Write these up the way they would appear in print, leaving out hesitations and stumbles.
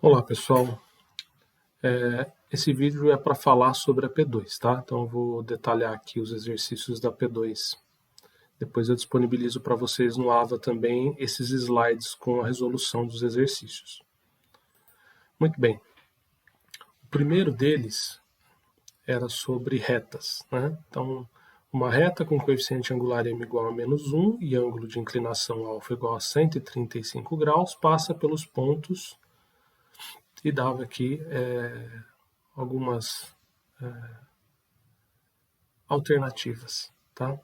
Olá pessoal, esse vídeo é para falar sobre a P2, tá? Então eu vou detalhar aqui os exercícios da P2. Depois eu disponibilizo para vocês no AVA também esses slides com a resolução dos exercícios. Muito bem, o primeiro deles era sobre retas, né? Então, uma reta com coeficiente angular m igual a -1 e ângulo de inclinação alfa igual a 135 graus passa pelos pontos e dava aqui algumas alternativas, tá?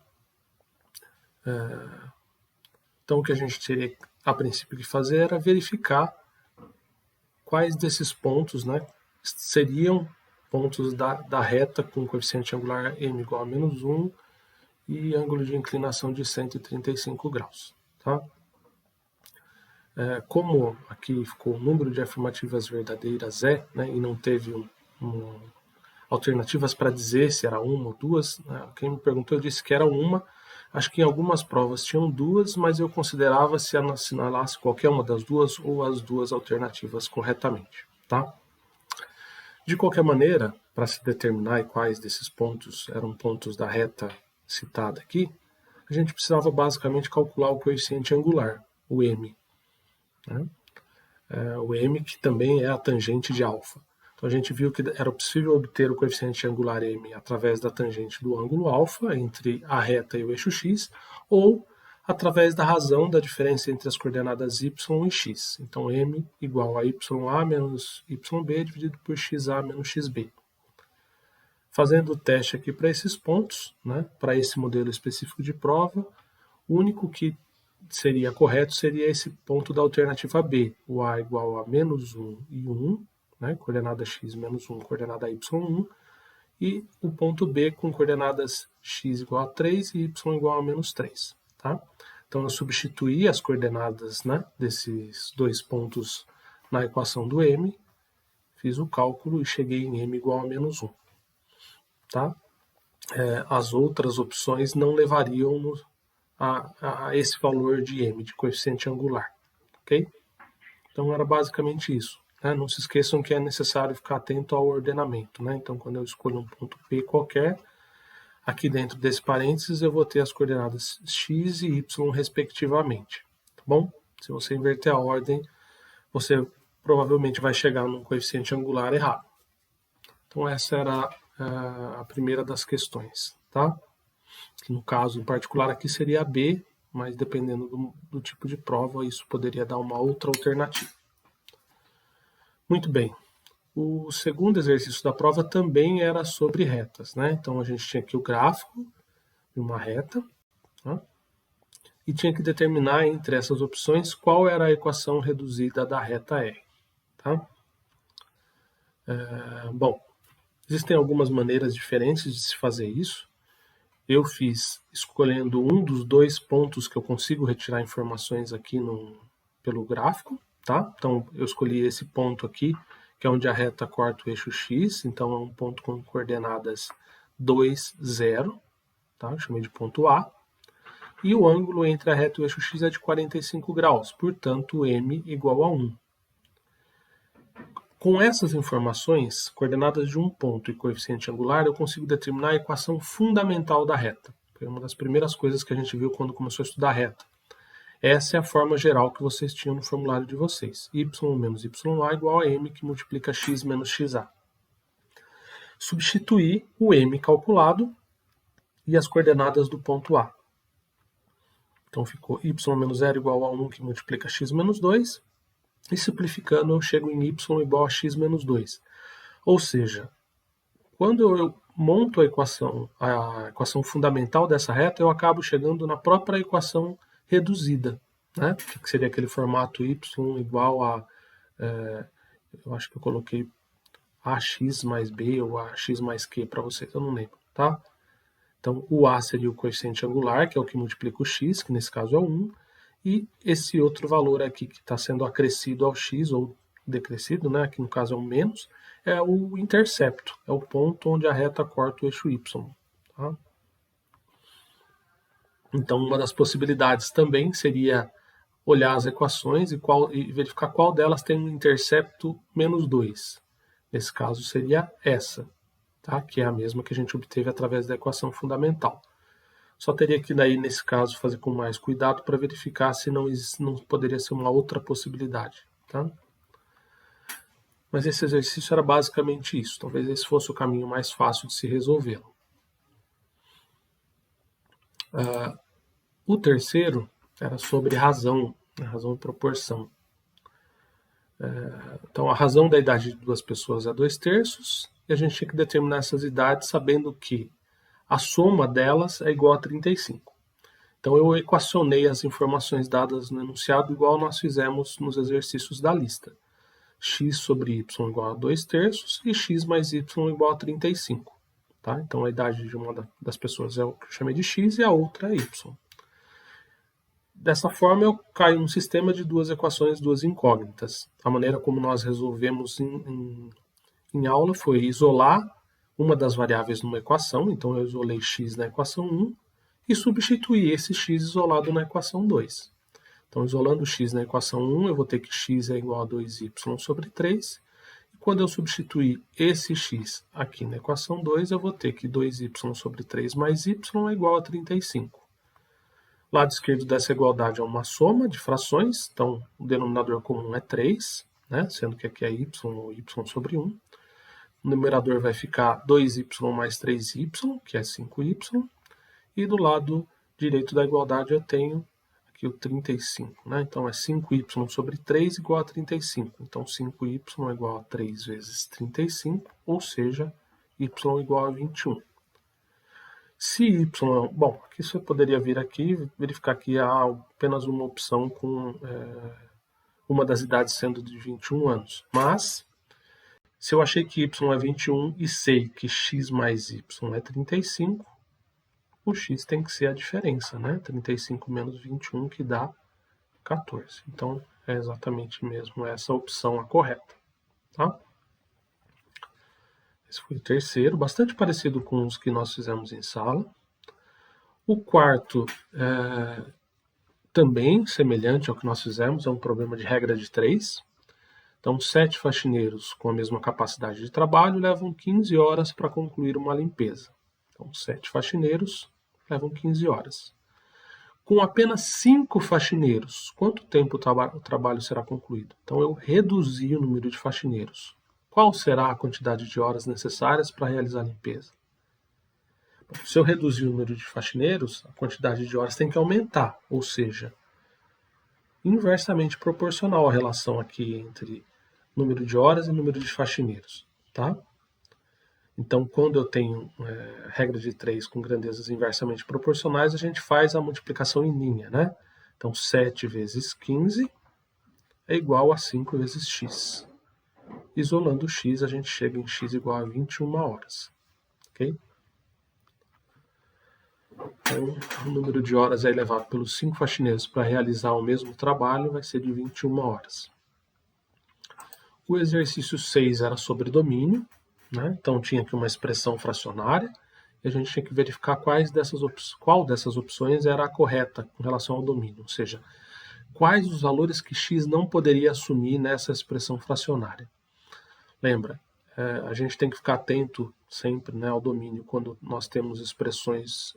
Então o que a gente teria a princípio que fazer era verificar quais desses pontos, né, seriam pontos da reta com coeficiente angular m igual a -1 e ângulo de inclinação de 135 graus, tá? Como aqui ficou o número de afirmativas verdadeiras né, e não teve alternativas para dizer se era uma ou duas, né? Quem me perguntou eu disse que era uma. Acho que em algumas provas tinham duas, mas eu considerava se assinalasse qualquer uma das duas ou as duas alternativas corretamente, tá? De qualquer maneira, para se determinar quais desses pontos eram pontos da reta citada aqui, a gente precisava basicamente calcular o coeficiente angular, o m, né? O m que também é a tangente de alfa. Então a gente viu que era possível obter o coeficiente angular m através da tangente do ângulo alfa entre a reta e o eixo x, ou através da razão da diferença entre as coordenadas y e x. Então m igual a ya menos yb dividido por xa menos xb. Fazendo o teste aqui para esses pontos, né, para esse modelo específico de prova, o único que seria correto seria esse ponto da alternativa B, o a igual a -1 e 1, né, coordenada x menos 1, coordenada y1, e o ponto B com coordenadas x igual a 3 e y igual a -3. Tá? Então eu substituí as coordenadas, né, desses dois pontos na equação do m, fiz o cálculo e cheguei em m igual a -1. Tá? As outras opções não levariam a esse valor de m, de coeficiente angular. Ok? Então era basicamente isso. Né? Não se esqueçam que é necessário ficar atento ao ordenamento. Né? Então quando eu escolho um ponto P qualquer, aqui dentro desse parênteses eu vou ter as coordenadas x e y respectivamente. Tá bom? Se você inverter a ordem, você provavelmente vai chegar num coeficiente angular errado. Então essa era a primeira das questões. Tá? Que no caso em particular aqui seria a B, mas dependendo do tipo de prova, isso poderia dar uma outra alternativa. Muito bem. O segundo exercício da prova também era sobre retas, né? Então a gente tinha aqui o gráfico de uma reta, tá? E tinha que determinar entre essas opções qual era a equação reduzida da reta R. Tá? Bom, existem algumas maneiras diferentes de se fazer isso. Eu fiz escolhendo um dos dois pontos que eu consigo retirar informações aqui pelo gráfico. Tá? Então eu escolhi esse ponto aqui, que é onde a reta corta o eixo x, então é um ponto com coordenadas 2, 0, tá? Eu chamei de ponto A. E o ângulo entre a reta e o eixo x é de 45 graus, portanto m igual a 1. Com essas informações, coordenadas de um ponto e coeficiente angular, eu consigo determinar a equação fundamental da reta. Foi uma das primeiras coisas que a gente viu quando começou a estudar reta. Essa é a forma geral que vocês tinham no formulário de vocês. Y menos YA igual a M que multiplica X menos XA. Substituir o M calculado e as coordenadas do ponto A. Então ficou Y menos 0 igual a 1 que multiplica X menos 2. E simplificando eu chego em Y igual a X menos 2. Ou seja, quando eu monto a equação fundamental dessa reta, eu acabo chegando na própria equação reduzida, né? Que seria aquele formato y igual a, eu acho que eu coloquei ax mais b ou ax mais q para vocês, eu não lembro, tá? Então o a seria o coeficiente angular, que é o que multiplica o x, que nesse caso é 1, e esse outro valor aqui que está sendo acrescido ao x, ou decrescido, né? Que no caso é um menos, é o intercepto, é o ponto onde a reta corta o eixo y. Tá? Então, uma das possibilidades também seria olhar as equações e verificar qual delas tem um intercepto menos 2. Nesse caso seria essa, tá? Que é a mesma que a gente obteve através da equação fundamental. Só teria que daí, nesse caso, fazer com mais cuidado para verificar se não poderia ser uma outra possibilidade. Tá? Mas esse exercício era basicamente isso. Talvez esse fosse o caminho mais fácil de se resolvê-lo. O terceiro era sobre razão, razão e proporção. Então, a razão da idade de duas pessoas é 2/3, e a gente tinha que determinar essas idades sabendo que a soma delas é igual a 35. Então, eu equacionei as informações dadas no enunciado igual nós fizemos nos exercícios da lista. X sobre y igual a 2/3 e x mais y igual a 35. Tá? Então, a idade de uma das pessoas é o que eu chamei de x e a outra é y. Dessa forma, eu caio num sistema de duas equações, duas incógnitas. A maneira como nós resolvemos em aula foi isolar uma das variáveis numa equação. Então, eu isolei x na equação 1 e substituir esse x isolado na equação 2. Então, isolando x na equação 1, eu vou ter que x é igual a 2y sobre 3. E quando eu substituir esse x aqui na equação 2, eu vou ter que 2y sobre 3 mais y é igual a 35. Lado esquerdo dessa igualdade é uma soma de frações, então o denominador comum é 3, né, sendo que aqui é y ou y sobre 1. O numerador vai ficar 2y mais 3y, que é 5y. E do lado direito da igualdade eu tenho aqui o 35. Né? Então é 5y sobre 3 igual a 35. Então 5y é igual a 3 vezes 35, ou seja, y igual a 21. Se y, bom, aqui você poderia vir aqui e verificar que há apenas uma opção com uma das idades sendo de 21 anos. Mas, se eu achei que y é 21 e sei que x mais y é 35, o x tem que ser a diferença, né? 35 menos 21 que dá 14. Então, é exatamente mesmo essa opção a correta. Tá? Esse foi o terceiro, bastante parecido com os que nós fizemos em sala. O quarto, também semelhante ao que nós fizemos, é um problema de regra de 3. Então, 7 faxineiros com a mesma capacidade de trabalho levam 15 horas para concluir uma limpeza. Então, 7 faxineiros levam 15 horas. Com apenas 5 faxineiros, quanto tempo o trabalho será concluído? Então, eu reduzi o número de faxineiros. Qual será a quantidade de horas necessárias para realizar a limpeza? Bom, se eu reduzir o número de faxineiros, a quantidade de horas tem que aumentar, ou seja, inversamente proporcional a relação aqui entre número de horas e número de faxineiros. Tá? Então, quando eu tenho regra de 3 com grandezas inversamente proporcionais, a gente faz a multiplicação em linha. Né? Então, 7 vezes 15 é igual a 5 vezes x. Isolando o x, a gente chega em x igual a 21 horas. Okay? Então, o número de horas é elevado pelos 5 faxineiros para realizar o mesmo trabalho, vai ser de 21 horas. O exercício 6 era sobre domínio, né? Então tinha aqui uma expressão fracionária, e a gente tinha que verificar qual dessas opções era a correta com relação ao domínio, ou seja, quais os valores que x não poderia assumir nessa expressão fracionária. Lembra, a gente tem que ficar atento sempre, né, ao domínio quando nós temos expressões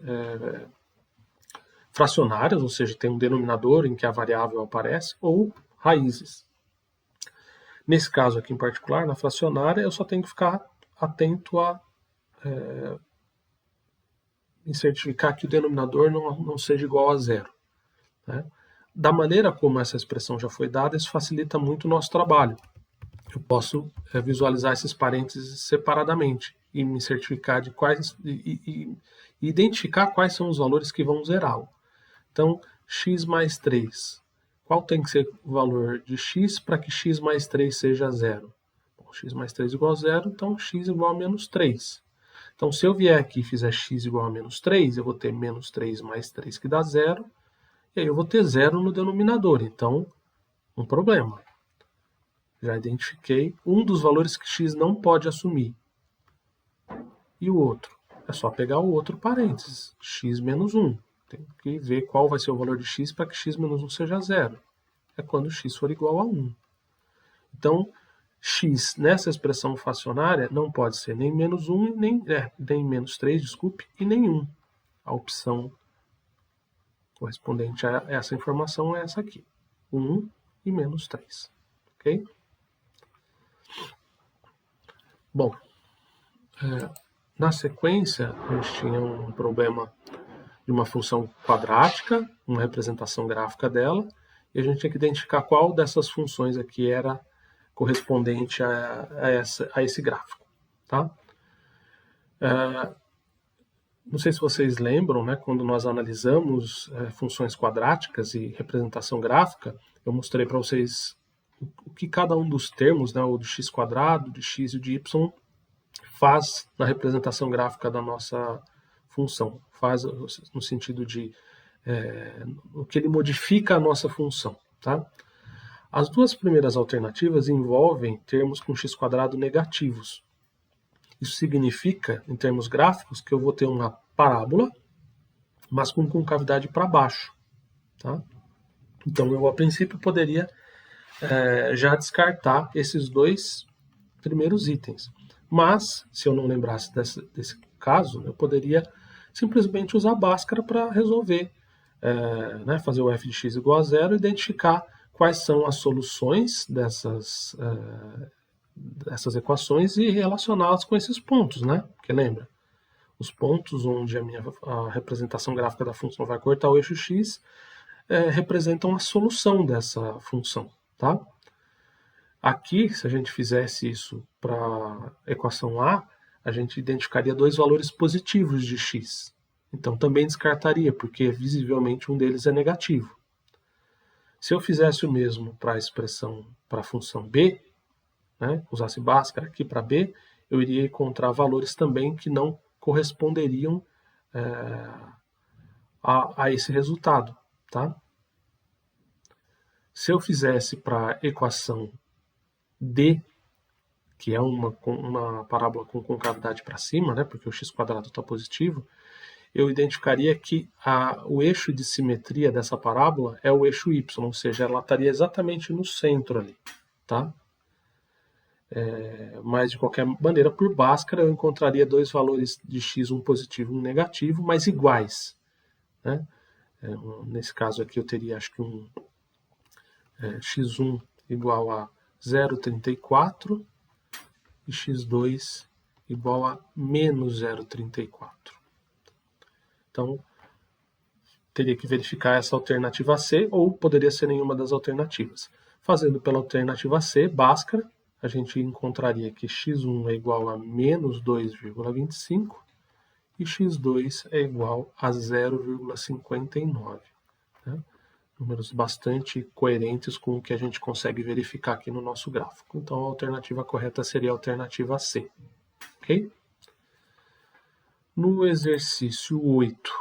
fracionárias, ou seja, tem um denominador em que a variável aparece, ou raízes. Nesse caso aqui em particular, na fracionária, eu só tenho que ficar atento a em certificar que o denominador não seja igual a 0. Né? Da maneira como essa expressão já foi dada, isso facilita muito o nosso trabalho. Eu posso visualizar esses parênteses separadamente e me certificar de quais e identificar quais são os valores que vão zerá-lo. Então, x mais 3. Qual tem que ser o valor de x para que x mais 3 seja 0? Bom, x mais 3 igual a 0, então x igual a menos 3. Então, se eu vier aqui e fizer x igual a menos 3, eu vou ter menos 3 mais 3, que dá 0. E aí eu vou ter 0 no denominador. Então, um problema. Já identifiquei um dos valores que x não pode assumir. E o outro? É só pegar o outro parênteses, x menos 1. Tem que ver qual vai ser o valor de x para que x menos 1 seja 0. é quando x for igual a 1. Então, x nessa expressão fracionária não pode ser nem menos 1, nem menos 3, desculpe, e nem 1. A opção correspondente a essa informação é essa aqui, 1 e menos 3. Ok? Bom, na sequência, a gente tinha um problema de uma função quadrática, uma representação gráfica dela, e a gente tinha que identificar qual dessas funções aqui era correspondente a esse gráfico. Tá? Não sei se vocês lembram, né, quando nós analisamos funções quadráticas e representação gráfica, eu mostrei para vocês o que cada um dos termos, né, o de x quadrado, de x e de y, faz na representação gráfica da nossa função. Faz no sentido de o que ele modifica a nossa função. Tá? As duas primeiras alternativas envolvem termos com x quadrado negativos. Isso significa, em termos gráficos, que eu vou ter uma parábola, mas com concavidade para baixo. Tá? Então, eu, a princípio, poderia já descartar esses dois primeiros itens. Mas, se eu não lembrasse desse caso, eu poderia simplesmente usar Bhaskara para resolver, fazer o f de x igual a zero e identificar quais são as soluções dessas equações e relacioná-las com esses pontos, né? Porque lembra, os pontos onde a representação gráfica da função vai cortar o eixo x representam a solução dessa função, tá? Aqui, se a gente fizesse isso para a equação A, a gente identificaria dois valores positivos de x. Então também descartaria, porque visivelmente um deles é negativo. Se eu fizesse o mesmo para a expressão, para a função b, né, usasse Bhaskara aqui para b, eu iria encontrar valores também que não corresponderiam a esse resultado. Tá? Se eu fizesse para a equação D, que é uma parábola com concavidade para cima, né, porque o x quadrado está positivo, eu identificaria que o eixo de simetria dessa parábola é o eixo y, ou seja, ela estaria exatamente no centro ali. Tá? Mas, de qualquer maneira, por Bhaskara, eu encontraria dois valores de x, um positivo e um negativo, mas iguais. Né? Nesse caso aqui, eu teria, acho que x1 igual a 0,34 e x2 igual a menos 0,34. Então, teria que verificar essa alternativa C, ou poderia ser nenhuma das alternativas. Fazendo pela alternativa C, Bhaskara, a gente encontraria que x1 é igual a menos 2,25 e x2 é igual a 0,59. Né? Números bastante coerentes com o que a gente consegue verificar aqui no nosso gráfico. Então, a alternativa correta seria a alternativa C. Ok? No exercício 8,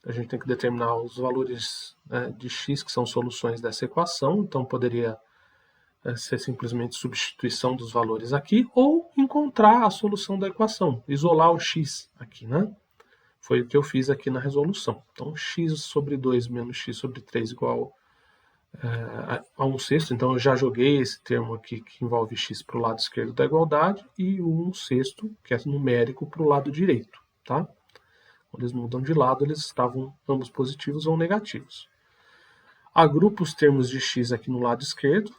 a gente tem que determinar os valores de x, que são soluções dessa equação. Então, poderia ser simplesmente substituição dos valores aqui, ou encontrar a solução da equação, isolar o x aqui, né? Foi o que eu fiz aqui na resolução. Então, x sobre 2 menos x sobre 3 igual a 1/6. Então, eu já joguei esse termo aqui que envolve x para o lado esquerdo da igualdade e o 1/6, que é numérico, para o lado direito. Tá? Quando eles mudam de lado, eles estavam ambos positivos ou negativos. Agrupo os termos de x aqui no lado esquerdo,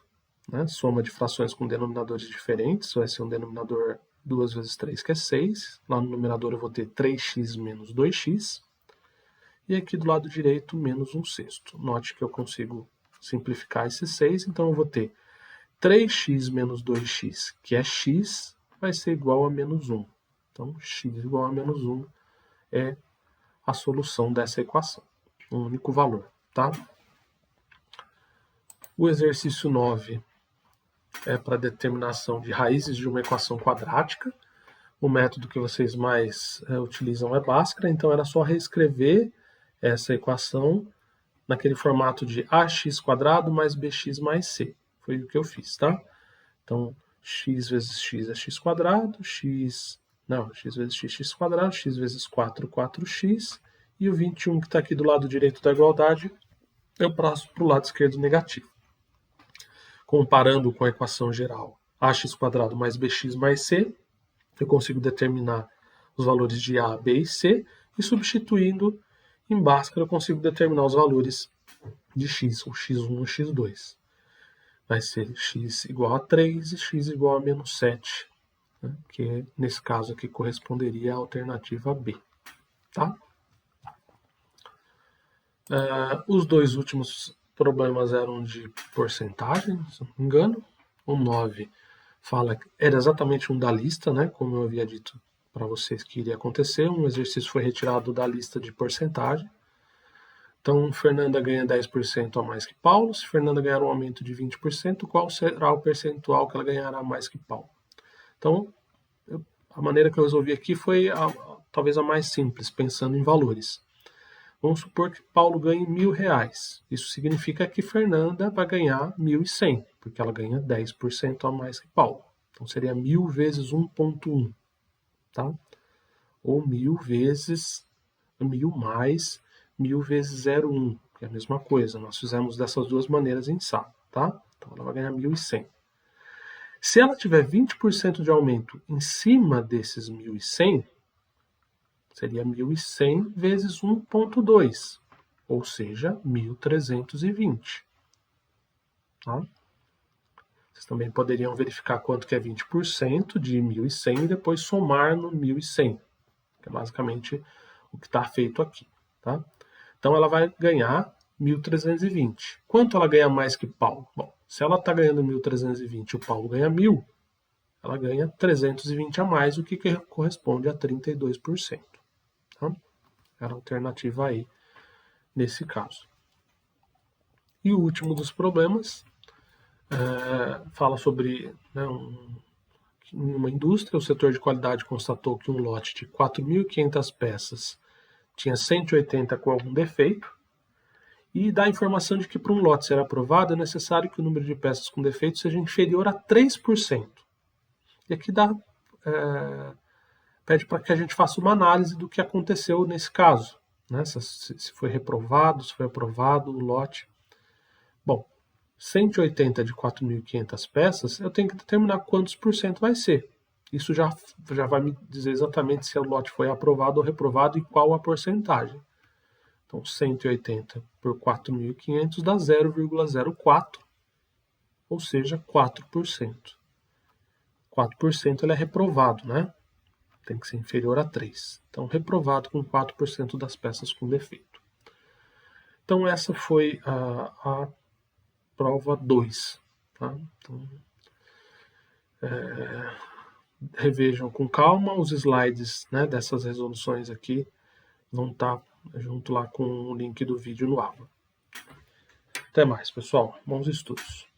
né? Soma de frações com denominadores diferentes, vai ser um denominador 2 vezes 3, que é 6. Lá no numerador eu vou ter 3x menos 2x. E aqui do lado direito, menos 1/6. Note que eu consigo simplificar esse 6, então eu vou ter 3x menos 2x, que é x, vai ser igual a menos 1. Então, x igual a menos 1 é a solução dessa equação. Um único valor. Tá? O exercício 9 é para determinação de raízes de uma equação quadrática. O método que vocês mais utilizam é Bhaskara, então era só reescrever essa equação naquele formato de ax² mais bx mais c. Foi o que eu fiz, tá? Então, x vezes x é x², x vezes x², x vezes 4, 4x, e o 21 que está aqui do lado direito da igualdade, eu passo para o lado esquerdo negativo. comparando com a equação geral ax² mais bx mais c, eu consigo determinar os valores de a, b e c, e substituindo em Bhaskara eu consigo determinar os valores de x, o x1 e o x2. Vai ser x igual a 3 e x igual a menos 7, né, que nesse caso aqui corresponderia à alternativa B. Tá? Os dois últimos problemas eram de porcentagem, se não me engano. O 9 fala que era exatamente um da lista, né, como eu havia dito para vocês que iria acontecer. Um exercício foi retirado da lista de porcentagem. Então, Fernanda ganha 10% a mais que Paulo. Se Fernanda ganhar um aumento de 20%, qual será o percentual que ela ganhará mais que Paulo? Então, a maneira que eu resolvi aqui foi talvez a mais simples, pensando em valores. Vamos supor que Paulo ganhe R$1.000. Isso significa que Fernanda vai ganhar 1.100, porque ela ganha 10% a mais que Paulo. Então, seria 1.000 vezes 1,1. Tá? Ou 1.000 vezes 1.000 mais 1.000 vezes 0,1, que é a mesma coisa. Nós fizemos dessas duas maneiras em sala, tá? Então ela vai ganhar 1.100. Se ela tiver 20% de aumento em cima desses 1.100, seria 1.100 vezes 1,2, ou seja, 1.320. Tá? Vocês também poderiam verificar quanto que é 20% de 1.100 e depois somar no 1.100, que é basicamente o que está feito aqui. Tá? Então ela vai ganhar 1.320. Quanto ela ganha mais que Paulo? Bom, se ela está ganhando 1.320 e o Paulo ganha 1.000, ela ganha 320 a mais, o que corresponde a 32%. Tá? Era a alternativa aí nesse caso. E o último dos problemas fala sobre em uma indústria, o setor de qualidade constatou que um lote de 4.500 peças tinha 180 com algum defeito, e dá a informação de que para um lote ser aprovado é necessário que o número de peças com defeito seja inferior a 3%. E aqui pede para que a gente faça uma análise do que aconteceu nesse caso, né? Se foi reprovado, se foi aprovado o lote. Bom, 180 de 4.500 peças, eu tenho que determinar quantos por cento vai ser. Isso já vai me dizer exatamente se o lote foi aprovado ou reprovado e qual a porcentagem. Então, 180 por 4.500 dá 0,04, ou seja, 4%. 4% ele é reprovado, né? Tem que ser inferior a 3. Então, reprovado com 4% das peças com defeito. Então, essa foi a prova 2. Tá? Então, revejam com calma os slides, né, dessas resoluções aqui. Vão estar junto lá com o link do vídeo no Ava. Até mais, pessoal. Bons estudos.